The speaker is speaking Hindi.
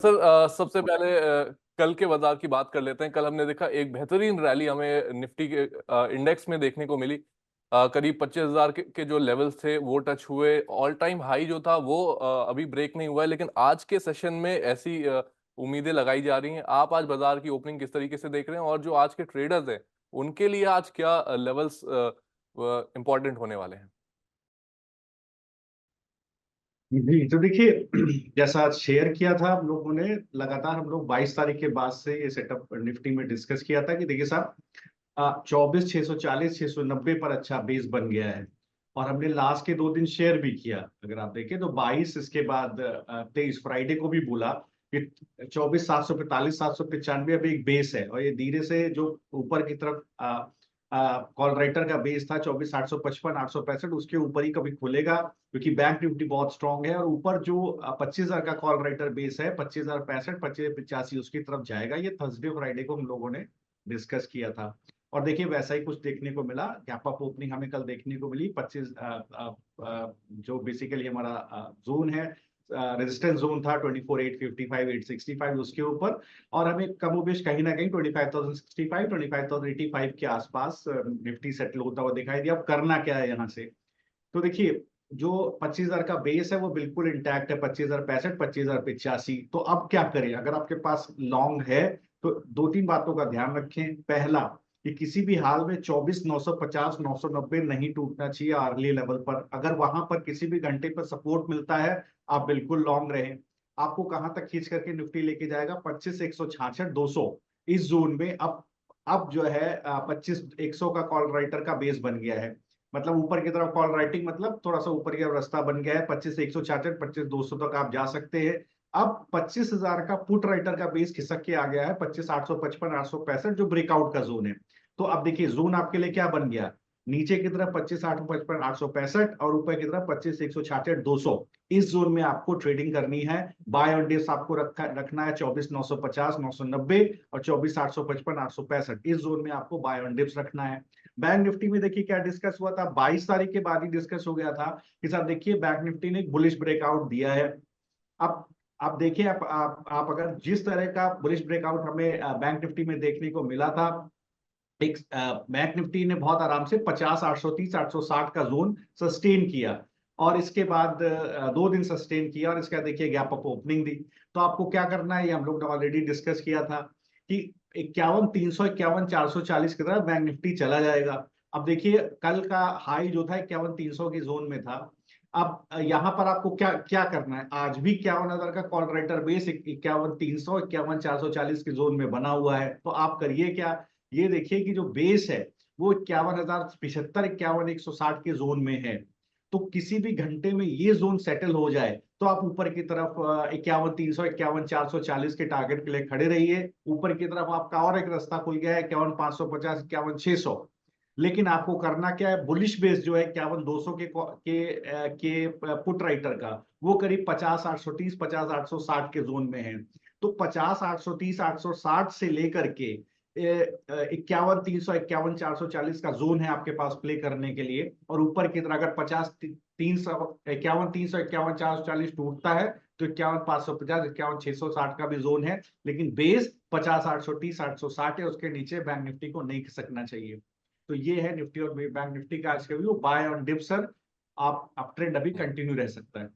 सर सबसे पहले कल के बाजार की बात कर लेते हैं। कल हमने देखा एक बेहतरीन रैली हमें निफ्टी के इंडेक्स में देखने को मिली। करीब 25,000 के जो लेवल्स थे वो टच हुए। ऑल टाइम हाई जो था वो अभी ब्रेक नहीं हुआ है, लेकिन आज के सेशन में ऐसी उम्मीदें लगाई जा रही हैं। आप आज बाजार की ओपनिंग किस तरीके से देख रहे हैं, और जो आज के ट्रेडर्स हैं उनके लिए आज क्या लेवल्स इंपॉर्टेंट होने वाले हैं? जी तो देखिए जैसा आज शेयर किया था हम लोगों ने, लगातार हम लोग 22 तारीख के बाद से ये सेटअप निफ्टी में डिस्कस किया था कि देखिए साहब 24,640 690 पर अच्छा बेस बन गया है। और हमने लास्ट के 2 दिन शेयर भी किया, अगर आप देखें तो 22, इसके बाद 23 फ्राइडे को भी बोला कि 24,745 795 अभी एक बेस है, और ये धीरे से जो ऊपर की तरफ कॉल राइटर का बेस था 24,855 865, उसके ऊपर ही कभी खुलेगा, क्योंकि बैंक निफ्टी बहुत स्ट्रांग है। और ऊपर जो 25,000 का कॉल राइटर बेस है, 25,065 25,085, उसकी तरफ जाएगा। ये थर्सडे फ्राइडे को हम लोगों ने डिस्कस किया था। और देखिए वैसा ही कुछ देखने को मिला। गैप अप ओपनिंग हमें कल देखने को मिली 25, जो बेसिकली हमारा जोन है, रेजिस्टेंस जोन था 24,855 865 उसके ऊपर। और हमें कमोबेश कहीं ना कहीं 25,065 25,085 के आसपास निफ्टी सेटल होता हुआ दिखाई दिया। अब करना क्या है यहाँ से? तो देखिए, जो 25,000 का बेस है वो बिल्कुल इंटैक्ट है, 25,065 25,085। तो अब क्या करें? अगर आपके पास लॉन्ग है तो 2-3 बातों का ध्यान रखें। पहला, कि किसी भी हाल में 24,950 990 नहीं टूटना चाहिए अर्ली लेवल पर। अगर वहां पर किसी भी घंटे पर सपोर्ट मिलता है, आप बिल्कुल लॉन्ग रहें। आपको कहां तक खींच करके निफ्टी लेके जाएगा? 25,166 200, इस जोन में। अब जो है 25,100 का कॉल राइटर का बेस बन गया है। मतलब ऊपर की तरफ कॉल राइटिंग, मतलब थोड़ा सा ऊपर की तरफ रास्ता बन गया है। 25,166 25,200 तक आप जा सकते हैं। अब 25,000 का पुट राइटर का बेस खिसक के आ गया है 25,855 865, जो ब्रेकआउट का जोन है। तो अब देखिए जोन आपके लिए क्या बन गया? नीचे की तरफ 25,855 865, और ऊपर की तरफ 25,166 200। इस जोन में आपको ट्रेडिंग करनी है। बाय ऑन डिप्स आपको रखना है 24,950 990 और 24,855 865। इस जोन में आपको बाय ऑन डिप्स रखना है। बैंक निफ्टी में देखिए क्या डिस्कस हुआ था, 22 तारीख के बाद ही डिस्कस हो गया था कि साहब देखिए बैंक निफ्टी ने एक बुलिश ब्रेकआउट दिया है। अब आप देखिए, आप अगर जिस तरह का बुलिश ब्रेकआउट हमें बैंक निफ्टी में देखने को मिला था, एक बैंक निफ्टी ने बहुत आराम से 50 830 860 का जोन सस्टेन किया। और इसके बाद 2 दिन सस्टेन किया, और इसका देखिए गैप अप ओपनिंग दी। तो आपको क्या करना है, ये हम लोग ने ऑलरेडी डिस्कस किया था कि 51 300 51 440 की तरफ बैंक निफ्टी चला जाएगा। अब देखिए कल का हाई जो था 51 300 की जोन में था। अब यहाँ पर आपको क्या क्या करना है? आज भी 51,000 का कॉल राइटर बेस 51 300 51 440 की जोन में बना हुआ है। तो आप करिए क्या, ये देखिए कि जो बेस है वो 51,075 51,160 के जोन में है। तो किसी भी घंटे में ये जोन सेटल हो जाए तो आप ऊपर की तरफ 51 300 51 440 के टारगेट के लिए खड़े रहिए। ऊपर की तरफ आपका और एक रास्ता खुल गया है 51 550 51 600। लेकिन आपको करना क्या है? बुलिश बेस जो है 51 200 के पुट राइटर का, वो करीब 50 830 50 860 के जोन में है। तो 50 830 860 से लेकर के 51 300 51 440 का जोन है आपके पास प्ले करने के लिए। और ऊपर की तरह अगर 50 300 51 300 51 440 टूटता है तो 51 550 51 660 का भी जोन है। लेकिन बेस 50 830 860 है, उसके नीचे बैंक निफ्टी को नहीं खिसकना चाहिए। तो ये है निफ्टी और बैंक निफ्टी का आज का view. Buy on dip sir, आप ट्रेंड अभी कंटिन्यू रह सकता है।